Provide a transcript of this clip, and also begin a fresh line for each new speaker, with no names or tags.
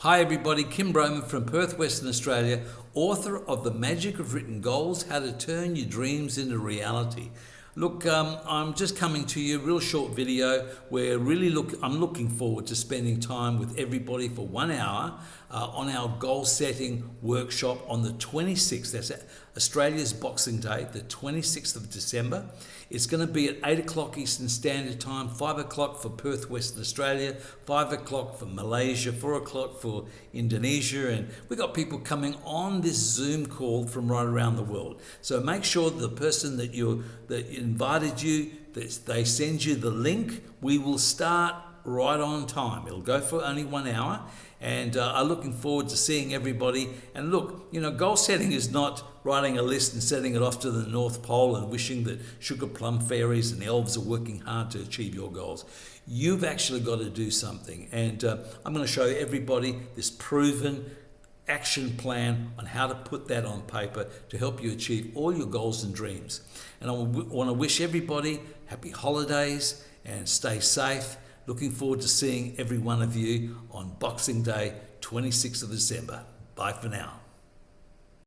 Hi everybody, Kim Broman from Perth, Western Australia, author of The Magic of Written Goals, How to Turn Your Dreams into Reality. Look, I'm just coming to you, real short video where I'm looking forward to spending time with everybody for 1 hour on our goal setting workshop on the 26th. That's Australia's Boxing Day, the 26th of December. It's going to be at 8 o'clock Eastern Standard Time, 5 o'clock for Perth, Western Australia, 5 o'clock for Malaysia, 4 o'clock for Indonesia, and we've got people coming on this Zoom call from right around the world. So make sure the person that invited you, that they send you the link. We will start right on time. It'll go for only 1 hour, and I'm looking forward to seeing everybody. And look, goal setting is not writing a list and setting it off to the North Pole and wishing that sugar plum fairies and elves are working hard to achieve your goals. You've actually got to do something, and I'm going to show everybody this proven action plan on how to put that on paper to help you achieve all your goals and dreams. And I want to wish everybody happy holidays and stay safe. Looking forward to seeing every one of you on Boxing Day, 26th of December. Bye for now.